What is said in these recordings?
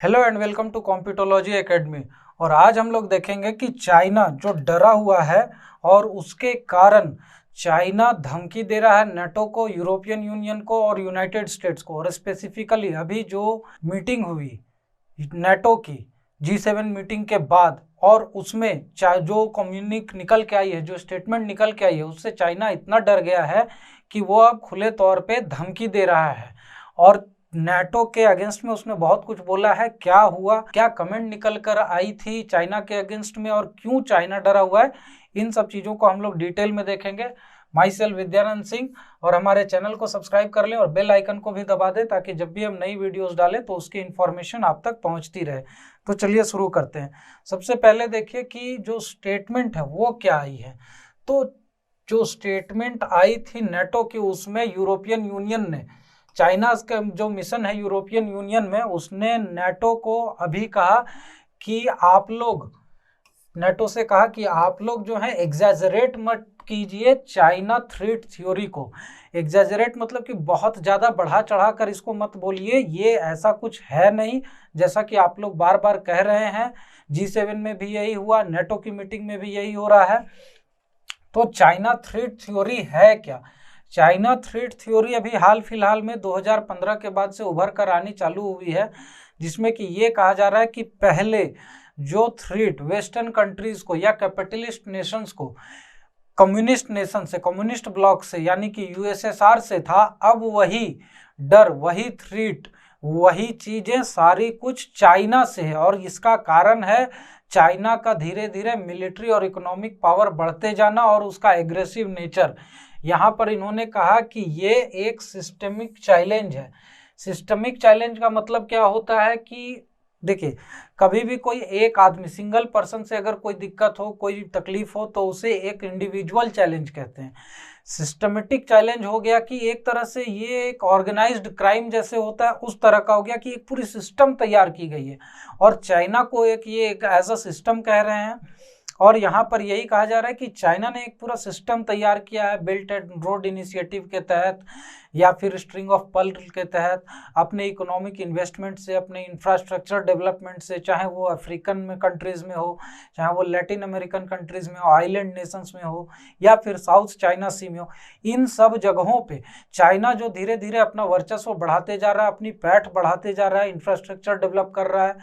Hello and welcome to Competology academy. और आज हम लोग देखेंगे कि चाइना जो डरा हुआ है और उसके कारण चाइना धमकी दे रहा है नेटो को, यूरोपियन यूनियन को और यूनाइटेड स्टेट्स को। और स्पेसिफिकली अभी जो मीटिंग हुई नेटो की G7 मीटिंग के बाद, और उसमें जो कम्युनिक निकल के आई है, जो स्टेटमेंट निकल के आई है, उससे चाइना इतना डर गया है कि वो अब खुले तौर पे धमकी दे रहा है। और नेटो के अगेंस्ट में उसने बहुत कुछ बोला है। क्या हुआ, क्या कमेंट निकल कर आई थी चाइना के अगेंस्ट में, और क्यों चाइना डरा हुआ है, इन सब चीज़ों को हम लोग डिटेल में देखेंगे। माई सेल्फ विद्यानंद सिंह, और हमारे चैनल को सब्सक्राइब कर लें और बेल आइकन को भी दबा दें ताकि जब भी हम नई वीडियोस डालें तो उसकी इन्फॉर्मेशन आप तक पहुंचती रहे। तो चलिए शुरू करते हैं। सबसे पहले देखिए कि जो स्टेटमेंट है वो क्या आई है। तो जो स्टेटमेंट आई थी नेटो की, उसमें यूरोपियन यूनियन ने, चाइना का जो मिशन है यूरोपियन यूनियन में, उसने नेटो को अभी कहा कि आप लोग, नेटो से कहा कि आप लोग जो है एग्जैजरेट मत कीजिए चाइना थ्रेट थ्योरी को। एग्जैजरेट मतलब कि बहुत ज़्यादा बढ़ा चढ़ा कर इसको मत बोलिए, ये ऐसा कुछ है नहीं जैसा कि आप लोग बार बार कह रहे हैं। G7 में भी यही हुआ, नेटो की मीटिंग में भी यही हो रहा है। तो चाइना थ्रेट थ्योरी है क्या? चाइना थ्रेट थ्योरी अभी हाल फिलहाल में 2015 के बाद से उभर कर आनी चालू हुई है, जिसमें कि ये कहा जा रहा है कि पहले जो थ्रेट वेस्टर्न कंट्रीज को या कैपिटलिस्ट नेशंस को, कम्युनिस्ट नेशन से, कम्युनिस्ट ब्लॉक से, यानी कि यूएसएसआर से था, अब वही डर, वही थ्रेट, वही चीजें सारी कुछ चाइना से है। और इसका कारण है चाइना का धीरे धीरे मिलिट्री और इकोनॉमिक पावर बढ़ते जाना और उसका एग्रेसिव नेचर। यहाँ पर इन्होंने कहा कि ये एक सिस्टमिक चैलेंज है। सिस्टमिक चैलेंज का मतलब क्या होता है कि देखिए, कभी भी कोई एक आदमी, सिंगल पर्सन से अगर कोई दिक्कत हो, कोई तकलीफ हो, तो उसे एक इंडिविजुअल चैलेंज कहते हैं। सिस्टमेटिक चैलेंज हो गया कि एक तरह से ये एक ऑर्गेनाइज्ड क्राइम जैसे होता है, उस तरह का हो गया कि एक पूरी सिस्टम तैयार की गई है और चाइना को ये एक एज अ सिस्टम कह रहे हैं। और यहाँ पर यही कहा जा रहा है कि चाइना ने एक पूरा सिस्टम तैयार किया है बेल्ट एंड रोड इनिशिएटिव के तहत, या फिर स्ट्रिंग ऑफ पर्ल के तहत, अपने इकोनॉमिक इन्वेस्टमेंट से, अपने इंफ्रास्ट्रक्चर डेवलपमेंट से, चाहे वो अफ्रीकन में कंट्रीज़ में हो, चाहे वो लैटिन अमेरिकन कंट्रीज़ में हो, आइलैंड नेशंस में हो, या फिर साउथ चाइना सी में हो। इन सब जगहों पे चाइना जो धीरे धीरे अपना वर्चस्व बढ़ाते जा रहा है, अपनी पैठ बढ़ाते जा रहा है, इंफ्रास्ट्रक्चर डेवलप कर रहा है,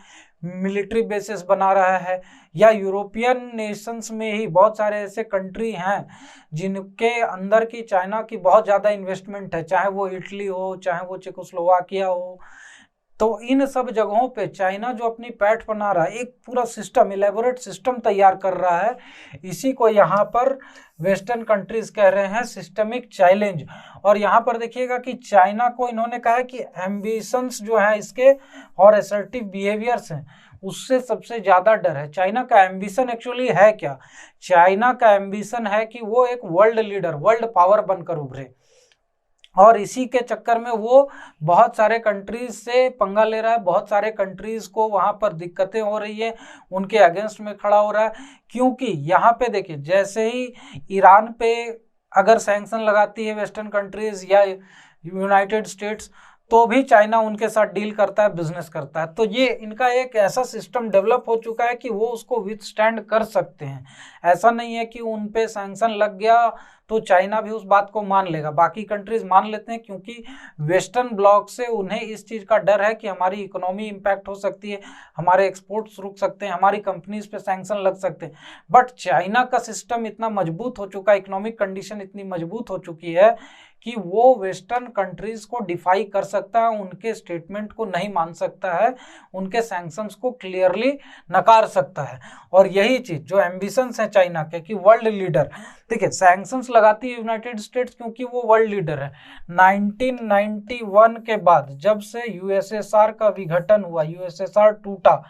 मिलिट्री बेसिस बना रहा है, या यूरोपियन नेशंस में ही बहुत सारे ऐसे कंट्री हैं जिनके अंदर की चाइना की बहुत ज़्यादा इन्वेस्टमेंट है, चाहे वो इटली हो, चाहे वो चेकोस्लोवाकिया हो। तो इन सब जगहों पे चाइना जो अपनी पैठ बना रहा है, एक पूरा सिस्टम, इलेबोरेट सिस्टम तैयार कर रहा है, इसी को यहाँ पर वेस्टर्न कंट्रीज कह रहे हैं सिस्टमिक चैलेंज। और यहाँ पर देखिएगा कि चाइना को इन्होंने कहा है कि एम्बिशंस जो है इसके और असर्टिव बिहेवियर्स हैं, उससे सबसे ज़्यादा डर है। चाइना का एम्बिशन एक्चुअली है क्या? चाइना का एम्बिशन है कि वो एक वर्ल्ड लीडर, वर्ल्ड पावर बनकर उभरे, और इसी के चक्कर में वो बहुत सारे कंट्रीज से पंगा ले रहा है, बहुत सारे कंट्रीज को वहाँ पर दिक्कतें हो रही है, उनके अगेंस्ट में खड़ा हो रहा है। क्योंकि यहाँ पे देखिए, जैसे ही ईरान पे अगर सैंक्शन लगाती है वेस्टर्न कंट्रीज या यूनाइटेड स्टेट्स, तो भी चाइना उनके साथ डील करता है, बिजनेस करता है। तो ये इनका एक ऐसा सिस्टम डेवलप हो चुका है कि वो उसको विथस्टैंड कर सकते हैं। ऐसा नहीं है कि उन पे सैंक्शन लग गया तो चाइना भी उस बात को मान लेगा। बाकी कंट्रीज मान लेते हैं क्योंकि वेस्टर्न ब्लॉक से उन्हें इस चीज़ का डर है कि हमारी इकोनॉमी इम्पैक्ट हो सकती है, हमारे एक्सपोर्ट्स रुक सकते हैं, हमारी कंपनीज पे सैंक्शन लग सकते हैं। बट चाइना का सिस्टम इतना मजबूत हो चुका है, इकोनॉमिक कंडीशन इतनी मजबूत हो चुकी है कि वो वेस्टर्न कंट्रीज को डिफाई कर सकता है, उनके स्टेटमेंट को नहीं मान सकता है, उनके सैंक्शंस को क्लियरली नकार सकता है। और यही चीज़ जो एम्बिशंस है चाइना के कि वर्ल्ड लीडर, देखिए सैंक्शंस लगाती है यूनाइटेड स्टेट्स क्योंकि वो वर्ल्ड लीडर है। 1991 के बाद जब से यूएसएसआर का विघटन हुआ, यूएसएसआर टूटा,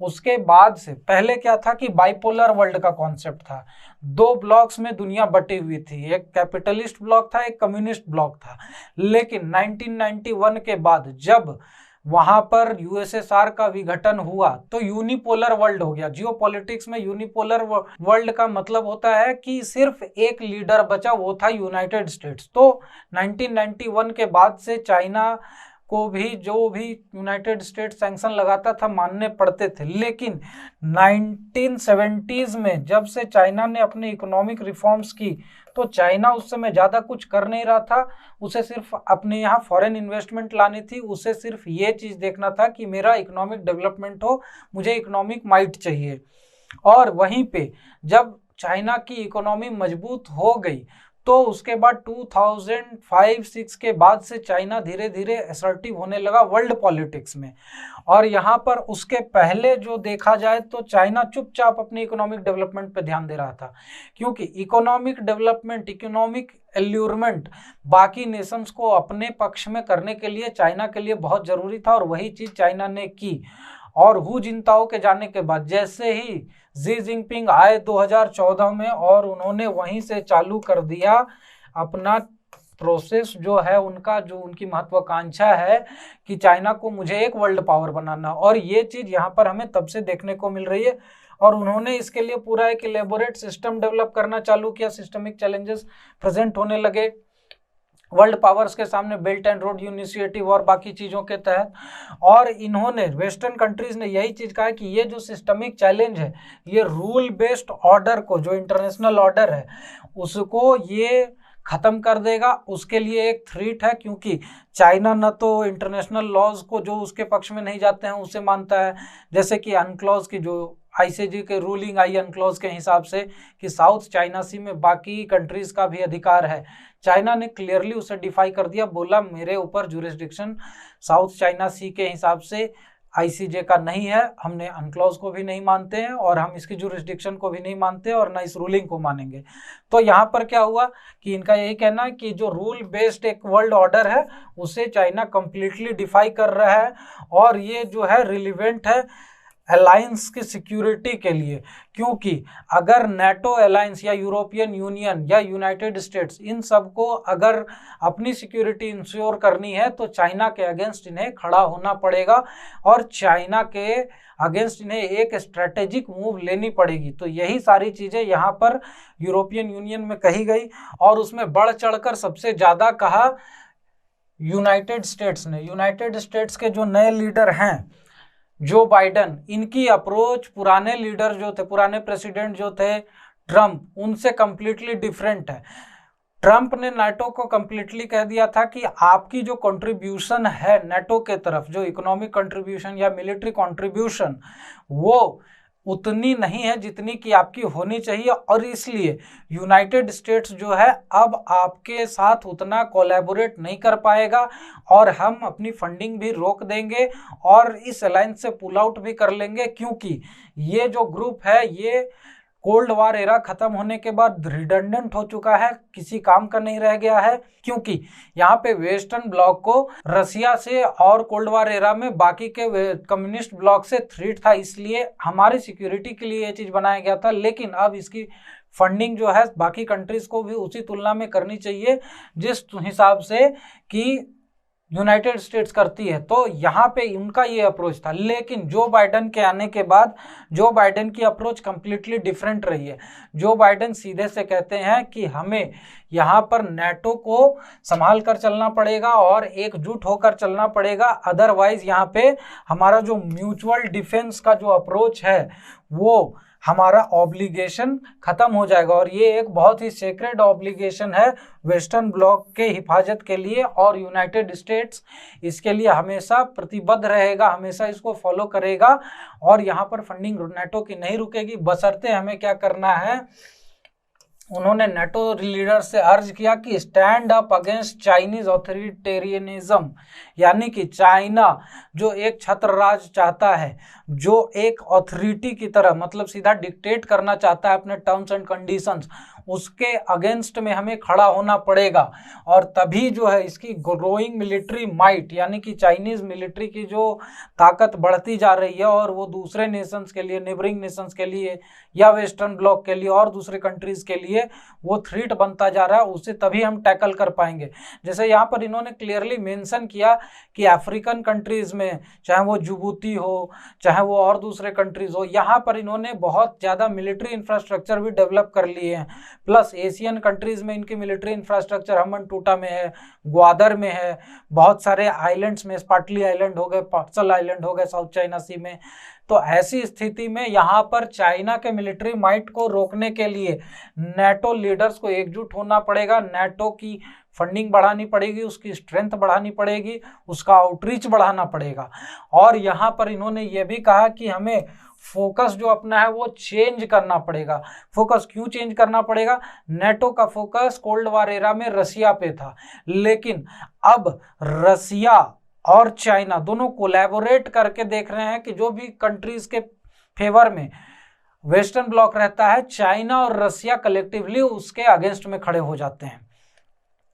उसके बाद से पहले क्या था कि बाइपोलर वर्ल्ड का कॉन्सेप्ट था। दो ब्लॉक्स में दुनिया बटी हुई थी, एक कैपिटलिस्ट ब्लॉक था, एक कम्युनिस्ट ब्लॉक था। लेकिन 1991 के बाद जब वहां पर यूएसएसआर का विघटन हुआ तो यूनिपोलर वर्ल्ड हो गया। जियोपॉलिटिक्स में यूनिपोलर वर्ल्ड का मतलब होता है कि सिर्फ एक लीडर बचा, वो था यूनाइटेड स्टेट्स। तो 1991 के बाद से चाइना को भी जो भी यूनाइटेड स्टेट्स सैंक्शन लगाता था मानने पड़ते थे। लेकिन 1970s में जब से चाइना ने अपनी इकोनॉमिक रिफॉर्म्स की तो चाइना उस समय ज़्यादा कुछ कर नहीं रहा था, उसे सिर्फ अपने यहाँ फॉरेन इन्वेस्टमेंट लानी थी, उसे सिर्फ ये चीज़ देखना था कि मेरा इकोनॉमिक डेवलपमेंट हो, मुझे इकोनॉमिक माइट चाहिए। और वहीं पे जब चाइना की इकोनॉमी मजबूत हो गई तो उसके बाद 2005-6 के बाद से चाइना धीरे धीरे असर्टिव होने लगा वर्ल्ड पॉलिटिक्स में। और यहाँ पर उसके पहले जो देखा जाए तो चाइना चुपचाप अपनी इकोनॉमिक डेवलपमेंट पे ध्यान दे रहा था, क्योंकि इकोनॉमिक डेवलपमेंट, इकोनॉमिक एल्यूरमेंट बाकी नेशंस को अपने पक्ष में करने के लिए चाइना के लिए बहुत ज़रूरी था, और वही चीज़ चाइना ने की। और हु जिनताओ के जाने के बाद जैसे ही जी जिनपिंग आए 2014 में, और उन्होंने वहीं से चालू कर दिया अपना प्रोसेस जो है उनका, जो उनकी महत्वाकांक्षा है कि चाइना को मुझे एक वर्ल्ड पावर बनाना, और ये चीज़ यहाँ पर हमें तब से देखने को मिल रही है। और उन्होंने इसके लिए पूरा एक इलेबोरेट सिस्टम डेवलप करना चालू किया, सिस्टमिक चैलेंजेस प्रेजेंट होने लगे वर्ल्ड पावर्स के सामने, बेल्ट एंड रोड इनिशिएटिव और बाकी चीज़ों के तहत। और इन्होंने वेस्टर्न कंट्रीज़ ने यही चीज़ कहा कि ये जो सिस्टमिक चैलेंज है, ये रूल बेस्ड ऑर्डर को, जो इंटरनेशनल ऑर्डर है उसको ये ख़त्म कर देगा, उसके लिए एक थ्रेट है। क्योंकि चाइना न तो इंटरनेशनल लॉज को जो उसके पक्ष में नहीं जाते हैं उसे मानता है, जैसे कि अनक्लॉज की जो आईसीजे के रूलिंग आई अनक्लॉज के हिसाब से कि साउथ चाइना सी में बाकी कंट्रीज़ का भी अधिकार है, चाइना ने क्लियरली उसे डिफाई कर दिया, बोला मेरे ऊपर जुरिस्डिक्शन साउथ चाइना सी के हिसाब से आईसीजे का नहीं है, हमने अनक्लॉज को भी नहीं मानते हैं और हम इसकी जुरिस्डिक्शन को भी नहीं मानते और ना इस रूलिंग को मानेंगे। तो यहाँ पर क्या हुआ कि इनका यही कहना है कि जो रूल बेस्ड एक वर्ल्ड ऑर्डर है उसे चाइना कंप्लीटली डिफाई कर रहा है, और ये जो है रिलीवेंट है अलायंस की सिक्योरिटी के लिए। क्योंकि अगर नेटो अलायंस या यूरोपियन यूनियन या यूनाइटेड स्टेट्स इन सबको अगर अपनी सिक्योरिटी इंश्योर करनी है तो चाइना के अगेंस्ट इन्हें खड़ा होना पड़ेगा, और चाइना के अगेंस्ट इन्हें एक स्ट्रेटेजिक मूव लेनी पड़ेगी। तो यही सारी चीज़ें यहाँ पर यूरोपियन यूनियन में कही गई, और उसमें बढ़ चढ़कर सबसे ज़्यादा कहा यूनाइटेड स्टेट्स ने। यूनाइटेड स्टेट्स के जो नए लीडर हैं जो बाइडन, इनकी अप्रोच पुराने लीडर जो थे, पुराने प्रेसिडेंट जो थे ट्रम्प, उनसे कम्प्लीटली डिफरेंट है। ट्रम्प ने नाटो को कम्प्लीटली कह दिया था कि आपकी जो कंट्रीब्यूशन है नाटो के तरफ, जो इकोनॉमिक कंट्रीब्यूशन या मिलिट्री कंट्रीब्यूशन, वो उतनी नहीं है जितनी कि आपकी होनी चाहिए, और इसलिए यूनाइटेड स्टेट्स जो है अब आपके साथ उतना कोलैबोरेट नहीं कर पाएगा, और हम अपनी फंडिंग भी रोक देंगे और इस अलायंस से पुल आउट भी कर लेंगे। क्योंकि ये जो ग्रुप है ये कोल्ड वार एरा खत्म होने के बाद रिडंडेंट हो चुका है, किसी काम का नहीं रह गया है। क्योंकि यहाँ पे वेस्टर्न ब्लॉक को रसिया से और कोल्ड वार एरा में बाकी के कम्युनिस्ट ब्लॉक से थ्रेट था, इसलिए हमारी सिक्योरिटी के लिए ये चीज़ बनाया गया था। लेकिन अब इसकी फंडिंग जो है बाकी कंट्रीज़ को भी उसी तुलना में करनी चाहिए जिस हिसाब से कि यूनाइटेड स्टेट्स करती है। तो यहाँ पे उनका ये अप्रोच था। लेकिन जो बाइडन के आने के बाद जो बाइडन की अप्रोच कम्प्लीटली डिफरेंट रही है। जो बाइडन सीधे से कहते हैं कि हमें यहाँ पर नेटो को संभाल कर चलना पड़ेगा और एकजुट होकर चलना पड़ेगा, अदरवाइज यहाँ पे हमारा जो म्यूचुअल डिफेंस का जो अप्रोच है वो हमारा ऑब्लिगेशन खत्म हो जाएगा। और ये एक बहुत ही सेक्रेड ऑब्लिगेशन है वेस्टर्न ब्लॉक के हिफाजत के लिए, और यूनाइटेड स्टेट्स इसके लिए हमेशा प्रतिबद्ध रहेगा, हमेशा इसको फॉलो करेगा, और यहाँ पर फंडिंग नेटो की नहीं रुकेगी। बशर्ते हमें क्या करना है, उन्होंने नेटो लीडर से अर्ज किया कि stand up against Chinese authoritarianism, यानी कि चाइना जो एक छत्र राज चाहता है, जो एक ऑथोरिटी की तरह मतलब सीधा डिक्टेट करना चाहता है अपने टर्म्स एंड कंडीशंस, उसके अगेंस्ट में हमें खड़ा होना पड़ेगा। और तभी जो है इसकी ग्रोइंग मिलिट्री माइट, यानी कि चाइनीज़ मिलिट्री की जो ताकत बढ़ती जा रही है और वो दूसरे नेशंस के लिए, नेबरिंग नेशंस के लिए या वेस्टर्न ब्लॉक के लिए और दूसरे कंट्रीज़ के लिए वो थ्रेट बनता जा रहा है, उसे तभी हम टैकल कर पाएंगे। जैसे यहाँ पर इन्होंने क्लियरली मेंशन किया कि अफ्रीकन कंट्रीज में, चाहे वो जिबूती हो, चाहे वो और दूसरे कंट्रीज हो, यहाँ पर इन्होंने बहुत ज़्यादा मिलिट्री इंफ्रास्ट्रक्चर भी डेवलप कर लिए हैं। प्लस एशियन कंट्रीज में इनकी मिलिट्री इंफ्रास्ट्रक्चर हमन टूटा में है, ग्वादर में है, बहुत सारे आइलैंड्स में, स्पार्टली आइलैंड हो गए, पार्सल आइलैंड हो गए साउथ चाइना सी में। तो ऐसी स्थिति में यहाँ पर चाइना के मिलिट्री माइट को रोकने के लिए नेटो लीडर्स को एकजुट होना पड़ेगा, नेटो की फंडिंग बढ़ानी पड़ेगी, उसकी स्ट्रेंथ बढ़ानी पड़ेगी, उसका आउटरीच बढ़ाना पड़ेगा। और यहाँ पर इन्होंने ये भी कहा कि हमें फोकस जो अपना है वो चेंज करना पड़ेगा। फोकस क्यों चेंज करना पड़ेगा? नेटो का फोकस कोल्ड वॉर एरा में रसिया पे था, लेकिन अब रसिया और चाइना दोनों कोलैबोरेट करके देख रहे हैं कि जो भी कंट्रीज के फेवर में वेस्टर्न ब्लॉक रहता है, चाइना और रसिया कलेक्टिवली उसके अगेंस्ट में खड़े हो जाते हैं।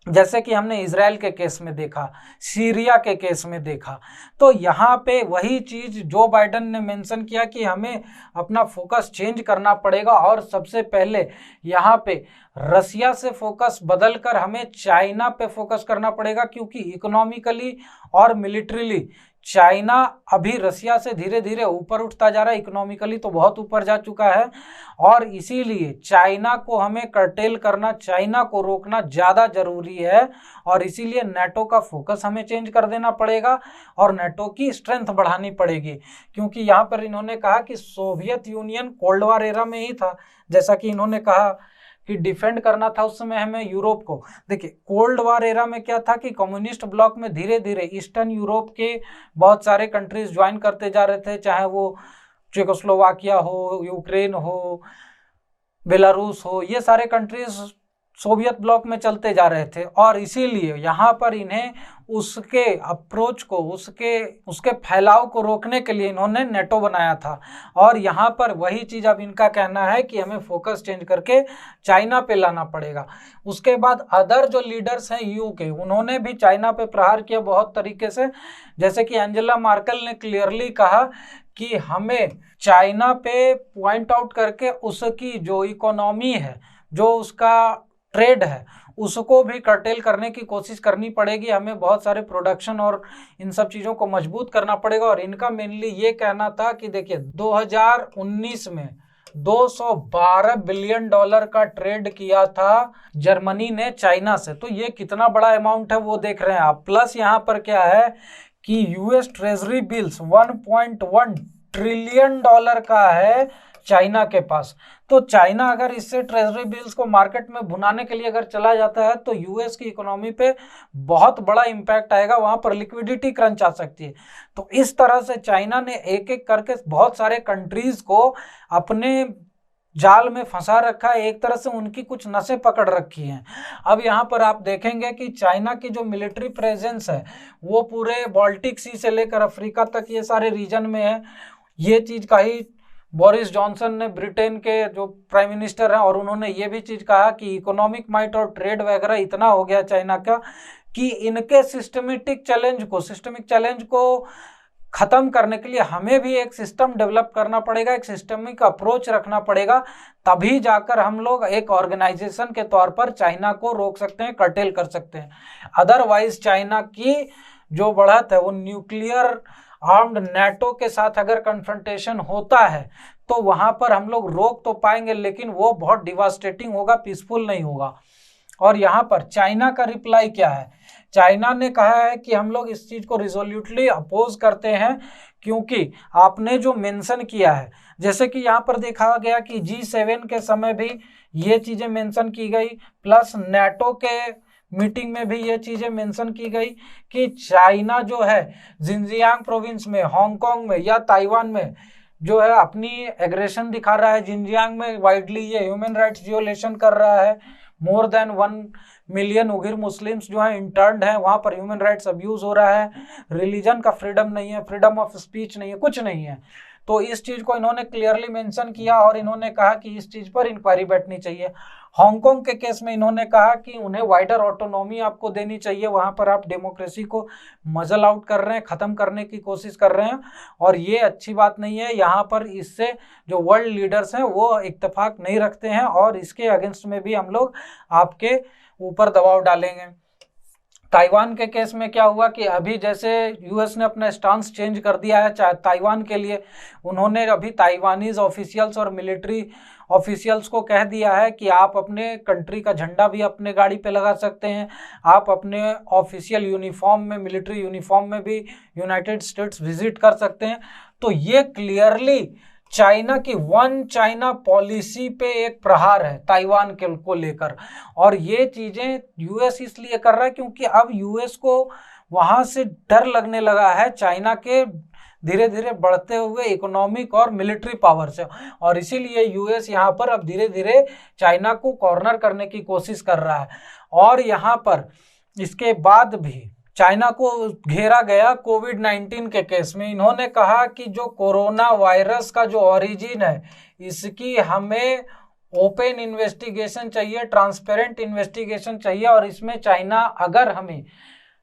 जैसे कि हमने इजराइल के केस में देखा, सीरिया के केस में देखा। तो यहाँ पे वही चीज जो बाइडेन ने मेंशन किया कि हमें अपना फोकस चेंज करना पड़ेगा और सबसे पहले यहाँ पे रसिया से फोकस बदलकर हमें चाइना पे फोकस करना पड़ेगा, क्योंकि इकोनॉमिकली और मिलिट्रीली चाइना अभी रसिया से धीरे धीरे ऊपर उठता जा रहा है। इकोनॉमिकली तो बहुत ऊपर जा चुका है, और इसीलिए चाइना को हमें कर्टेल करना, चाइना को रोकना ज़्यादा जरूरी है। और इसीलिए नेटो का फोकस हमें चेंज कर देना पड़ेगा और नेटो की स्ट्रेंथ बढ़ानी पड़ेगी। क्योंकि यहाँ पर इन्होंने कहा कि Soviet union cold war era में ही था, जैसा कि इन्होंने कहा कि डिफेंड करना था उस समय हमें यूरोप को। देखिए कोल्ड वॉर एरा में क्या था कि कम्युनिस्ट ब्लॉक में धीरे धीरे ईस्टर्न यूरोप के बहुत सारे कंट्रीज ज्वाइन करते जा रहे थे, चाहे वो चेकोस्लोवाकिया हो, यूक्रेन हो, बेलारूस हो, ये सारे कंट्रीज सोवियत ब्लॉक में चलते जा रहे थे। और इसीलिए यहाँ पर इन्हें उसके अप्रोच को, उसके फैलाव को रोकने के लिए इन्होंने नेटो बनाया था। और यहाँ पर वही चीज़ अब इनका कहना है कि हमें फोकस चेंज करके चाइना पे लाना पड़ेगा। उसके बाद अदर जो लीडर्स हैं ईयू के, उन्होंने भी चाइना पे प्रहार किया बहुत तरीके से। जैसे कि एंजेला मार्केल ने क्लियरली कहा कि हमें चाइना पे पॉइंट आउट करके उसकी जो इकोनॉमी है, जो उसका ट्रेड है, उसको भी कर्टेल करने की कोशिश करनी पड़ेगी। हमें बहुत सारे प्रोडक्शन और इन सब चीज़ों को मजबूत करना पड़ेगा। और इनका मेनली ये कहना था कि देखिए 2019 में 212 बिलियन डॉलर का ट्रेड किया था जर्मनी ने चाइना से। तो ये कितना बड़ा अमाउंट है वो देख रहे हैं आप। प्लस यहाँ पर क्या है कि US treasury bills 1.1 trillion dollar का है चाइना के पास। तो चाइना अगर इससे ट्रेजरी बिल्स को मार्केट में भुनाने के लिए अगर चला जाता है तो यूएस की इकोनॉमी पे बहुत बड़ा इम्पैक्ट आएगा, वहां पर लिक्विडिटी क्रंच आ सकती है। तो इस तरह से चाइना ने एक एक करके बहुत सारे कंट्रीज को अपने जाल में फंसा रखा है, एक तरह से उनकी कुछ नसें पकड़ रखी हैं। अब यहाँ पर आप देखेंगे कि चाइना की जो मिलिट्री प्रेजेंस है वो पूरे बाल्टिक सी से लेकर अफ्रीका तक ये सारे रीजन में है। ये चीज़ कही बोरिस जॉनसन ने, ब्रिटेन के जो प्राइम मिनिस्टर हैं, और उन्होंने ये भी चीज़ कहा कि इकोनॉमिक माइट और ट्रेड वगैरह इतना हो गया चाइना का कि इनके सिस्टमिक चैलेंज को ख़त्म करने के लिए हमें भी एक सिस्टम डेवलप करना पड़ेगा, एक सिस्टमिक अप्रोच रखना पड़ेगा। तभी जाकर हम लोग एक ऑर्गेनाइजेशन के तौर पर चाइना को रोक सकते हैं, कर्टेल कर सकते हैं। अदरवाइज चाइना की जो बढ़त है वो न्यूक्लियर आर्म्ड नेटो के साथ अगर कन्फ्रंटेशन होता है तो वहां पर हम लोग रोक तो पाएंगे, लेकिन वो बहुत डिवास्टेटिंग होगा, पीसफुल नहीं होगा। और यहाँ पर चाइना का रिप्लाई क्या है? चाइना ने कहा है कि हम लोग इस चीज़ को रिजोल्यूटली अपोज करते हैं, क्योंकि आपने जो मेंशन किया है, जैसे कि यहाँ पर देखा गया कि G7 के समय भी ये चीज़ें मेंशन की गई, प्लस नेटो के मीटिंग में भी ये चीज़ें मेंशन की गई कि चाइना जो है जिनजियांग प्रोविंस में, हांगकांग में या ताइवान में जो है अपनी एग्रेशन दिखा रहा है। जिनजियांग में वाइडली ये ह्यूमन राइट्स वियोलेशन कर रहा है। मोर देन 1 मिलियन उगिर मुस्लिम्स जो हैं इंटर्न्ड हैं, वहाँ पर ह्यूमन राइट्स अब्यूज़ हो रहा है। रिलीजन का फ्रीडम नहीं है, फ्रीडम ऑफ स्पीच नहीं है, कुछ नहीं है। तो इस चीज़ को इन्होंने क्लियरली मेंशन किया और इन्होंने कहा कि इस चीज़ पर इंक्वायरी बैठनी चाहिए। हांगकांग के केस में इन्होंने कहा कि उन्हें वाइडर ऑटोनॉमी आपको देनी चाहिए, वहाँ पर आप डेमोक्रेसी को मजल आउट कर रहे हैं, ख़त्म करने की कोशिश कर रहे हैं और ये अच्छी बात नहीं है। यहाँ पर इससे जो वर्ल्ड लीडर्स हैं वो इत्तेफाक नहीं रखते हैं और इसके अगेंस्ट में भी हम लोग आपके ऊपर दबाव डालेंगे। ताइवान के केस में क्या हुआ कि अभी जैसे यूएस ने अपना स्टांस चेंज कर दिया है ताइवान के लिए, उन्होंने अभी ताइवानीज ऑफिशियल्स और मिलिट्री ऑफिशियल्स को कह दिया है कि आप अपने कंट्री का झंडा भी अपने गाड़ी पे लगा सकते हैं, आप अपने ऑफिशियल यूनिफॉर्म में, मिलिट्री यूनिफॉर्म में भी यूनाइटेड स्टेट्स विजिट कर सकते हैं। तो ये क्लियरली चाइना की वन चाइना पॉलिसी पे एक प्रहार है ताइवान के को लेकर। और ये चीजें यूएस इसलिए कर रहा है क्योंकि अब यूएस को वहां से डर लगने लगा है चाइना के धीरे धीरे बढ़ते हुए इकोनॉमिक और मिलिट्री पावर से, और इसीलिए यूएस यहाँ पर अब धीरे धीरे चाइना को कॉर्नर करने की कोशिश कर रहा है। और यहाँ पर इसके बाद भी चाइना को घेरा गया कोविड-19 के केस में। इन्होंने कहा कि जो कोरोना वायरस का जो ओरिजिन है, इसकी हमें ओपन इन्वेस्टिगेशन चाहिए, ट्रांसपेरेंट इन्वेस्टिगेशन चाहिए, और इसमें चाइना अगर हमें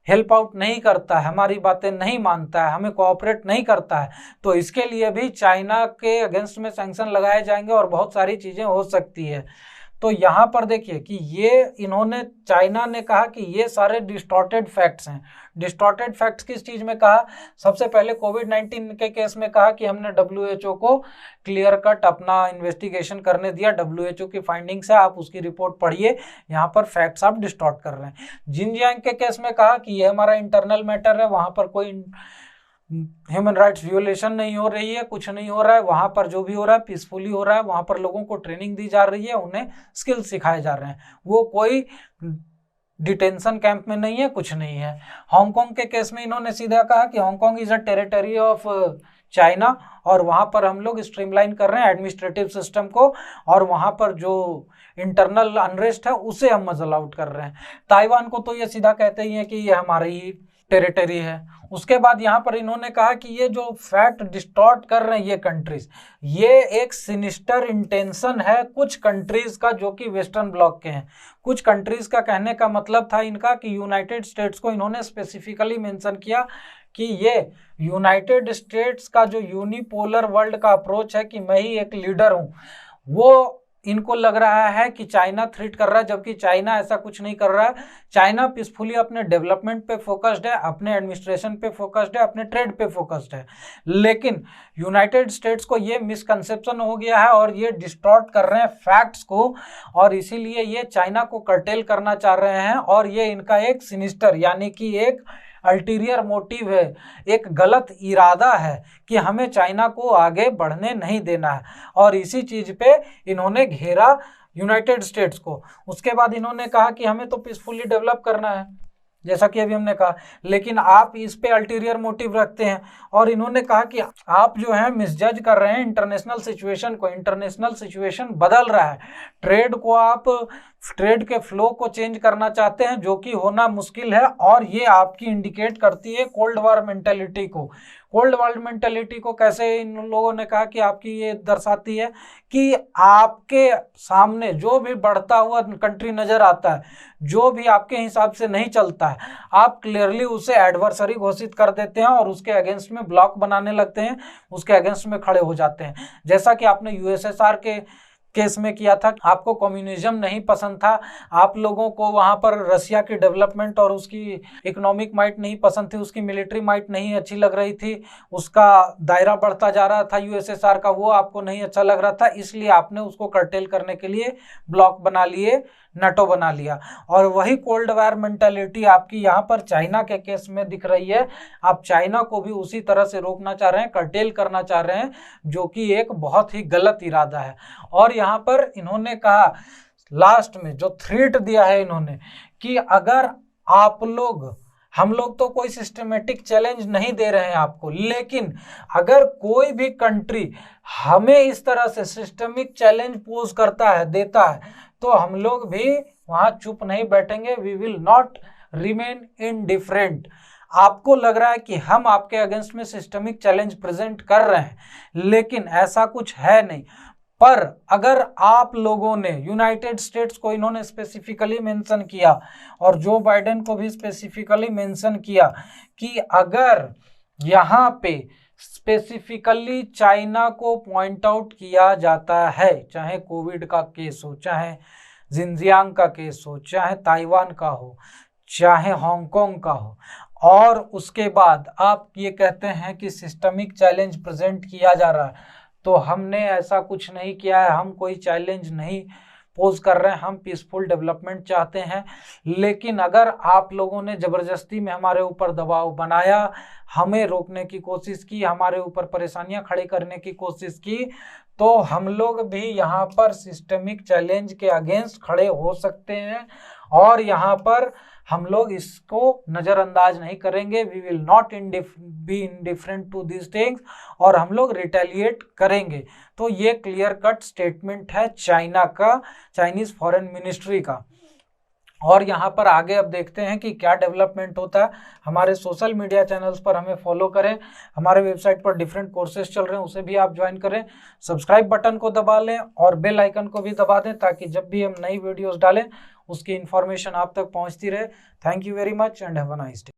हेल्प आउट नहीं करता है, हमारी बातें नहीं मानता है, हमें कोऑपरेट नहीं करता है, तो इसके लिए भी चाइना के अगेंस्ट में सैंक्शन लगाए जाएंगे और बहुत सारी चीज़ें हो सकती है। तो यहाँ पर देखिए कि ये इन्होंने, चाइना ने कहा कि ये सारे डिस्टॉर्टेड फैक्ट्स हैं। डिस्टॉर्टेड फैक्ट्स किस चीज़ में कहा? सबसे पहले कोविड-19 के केस में कहा कि हमने WHO को क्लियर कट अपना इन्वेस्टिगेशन करने दिया, WHO की फाइंडिंग्स है, आप उसकी रिपोर्ट पढ़िए, यहाँ पर फैक्ट्स आप डिस्टॉर्ट कर रहे हैं। जिनजियांग के केस में कहा कि ये हमारा इंटरनल मैटर है, वहाँ पर कोई ह्यूमन राइट्स वियोलेशन नहीं हो रही है, कुछ नहीं हो रहा है, वहाँ पर जो भी हो रहा है पीसफुली हो रहा है, वहाँ पर लोगों को ट्रेनिंग दी जा रही है, उन्हें स्किल सिखाए जा रहे हैं, वो कोई डिटेंशन कैंप में नहीं है, कुछ नहीं है। हांगकांग के केस में इन्होंने सीधा कहा कि Hong Kong is a territory of China, और वहाँ पर हम लोग स्ट्रीमलाइन कर रहे हैं एडमिनिस्ट्रेटिव सिस्टम को, और वहाँ पर जो इंटरनल अनरेस्ट है उसे हम मजल आउट कर रहे हैं। ताइवान को तो ये सीधा कहते ही है कि ये हमारी ही टेरिटरी है। उसके बाद यहाँ पर इन्होंने कहा कि ये जो फैक्ट डिस्टॉर्ट कर रहे हैं ये कंट्रीज, ये एक सिनिस्टर इंटेंशन है कुछ कंट्रीज का जो कि वेस्टर्न ब्लॉक के हैं। कुछ कंट्रीज का कहने का मतलब था इनका कि यूनाइटेड स्टेट्स को इन्होंने स्पेसिफिकली मेंशन किया कि ये यूनाइटेड स्टेट्स का जो यूनिपोलर वर्ल्ड का अप्रोच है कि मैं ही एक लीडर हूँ, वो इनको लग रहा है कि चाइना थ्रेट कर रहा है, जबकि चाइना ऐसा कुछ नहीं कर रहा है। चाइना पीसफुली अपने डेवलपमेंट पे फोकस्ड है, अपने एडमिनिस्ट्रेशन पे फोकस्ड है, अपने ट्रेड पे फोकस्ड है। लेकिन यूनाइटेड स्टेट्स को ये मिसकंसेप्शन हो गया है और ये डिस्टॉर्ट कर रहे हैं फैक्ट्स को, और इसीलिए ये चाइना को कर्टेल करना चाह रहे हैं, और ये इनका एक सिनिस्टर यानी कि एक अल्टीरियर मोटिव है, एक गलत इरादा है कि हमें चाइना को आगे बढ़ने नहीं देना है, और इसी चीज़ पे इन्होंने घेरा यूनाइटेड स्टेट्स को। उसके बाद इन्होंने कहा कि हमें तो पीसफुली डेवलप करना है, जैसा कि अभी हमने कहा, लेकिन आप इस पे अल्टीरियर मोटिव रखते हैं। और इन्होंने कहा कि आप जो है मिसजज कर रहे हैं इंटरनेशनल सिचुएशन को, इंटरनेशनल सिचुएशन बदल रहा है, ट्रेड को आप ट्रेड के फ्लो को चेंज करना चाहते हैं जो कि होना मुश्किल है, और ये आपकी इंडिकेट करती है कोल्ड वॉर मेंटेलिटी को। कोल्ड वॉर मेंटेलिटी को कैसे इन लोगों ने कहा कि आपकी ये दर्शाती है कि आपके सामने जो भी बढ़ता हुआ कंट्री नजर आता है, जो भी आपके हिसाब से नहीं चलता है, आप क्लियरली उसे एडवर्सरी घोषित कर देते हैं और उसके अगेंस्ट में ब्लॉक बनाने लगते हैं, उसके अगेंस्ट में खड़े हो जाते हैं। जैसा कि आपने यूएसएसआर के केस में किया था, आपको कम्युनिज्म नहीं पसंद था, आप लोगों को वहाँ पर रशिया की डेवलपमेंट और उसकी इकोनॉमिक माइट नहीं पसंद थी, उसकी मिलिट्री माइट नहीं अच्छी लग रही थी, उसका दायरा बढ़ता जा रहा था यूएसएसआर का, वो आपको नहीं अच्छा लग रहा था, इसलिए आपने उसको कर्टेल करने के लिए ब्लॉक बना लिए, नाटो बना लिया। और वही कोल्ड वॉर मेंटालिटी आपकी यहाँ पर चाइना के केस में दिख रही है। आप चाइना को भी उसी तरह से रोकना चाह रहे हैं, कर्टेल करना चाह रहे हैं, जो कि एक बहुत ही गलत इरादा है। और यहाँ पर इन्होंने कहा लास्ट में जो थ्रेट दिया है इन्होंने कि अगर आप लोग, हम लोग तो कोई सिस्टमेटिक चैलेंज नहीं दे रहे हैं आपको, लेकिन अगर कोई भी कंट्री हमें इस तरह से सिस्टमिक चैलेंज पोज करता है, देता है, तो हम लोग भी वहां चुप नहीं बैठेंगे, we will not remain indifferent. आपको लग रहा है कि हम आपके अगेंस्ट में सिस्टमिक चैलेंज प्रेजेंट कर रहे हैं, लेकिन ऐसा कुछ है नहीं। पर अगर आप लोगों ने, यूनाइटेड स्टेट्स को इन्होंने स्पेसिफिकली मेंशन किया और जो बाइडेन को भी स्पेसिफिकली मेंशन किया कि अगर यहाँ पे स्पेसिफिकली चाइना को पॉइंट आउट किया जाता है, चाहे कोविड का केस हो, चाहे जिनजियांग का केस हो, चाहे ताइवान का हो, चाहे हांगकांग का हो, और उसके बाद आप ये कहते हैं कि सिस्टमिक चैलेंज प्रेजेंट किया जा रहा है, तो हमने ऐसा कुछ नहीं किया है, हम कोई चैलेंज नहीं पोज कर रहे हैं, हम पीसफुल डेवलपमेंट चाहते हैं। लेकिन अगर आप लोगों ने जबरदस्ती में हमारे ऊपर दबाव बनाया, हमें रोकने की कोशिश की, हमारे ऊपर परेशानियां खड़ी करने की कोशिश की, तो हम लोग भी यहाँ पर सिस्टमिक चैलेंज के अगेंस्ट खड़े हो सकते हैं, और यहाँ पर हम लोग इसको नज़रअंदाज नहीं करेंगे। We will not be indifferent to this things, और हम लोग रिटेलिएट करेंगे। तो ये क्लियर कट स्टेटमेंट है चाइना का, चाइनीज फॉरेन मिनिस्ट्री का। और यहाँ पर आगे अब देखते हैं कि क्या डेवलपमेंट होता है। हमारे सोशल मीडिया चैनल्स पर हमें फॉलो करें, हमारे वेबसाइट पर डिफरेंट कोर्सेज चल रहे हैं, उसे भी आप ज्वाइन करें, सब्सक्राइब बटन को दबा लें और बेल आइकन को भी दबा दें, ताकि जब भी हम नई वीडियोस डालें उसकी इन्फॉर्मेशन आप तक पहुँचती रहे। Thank you very much and have a nice day.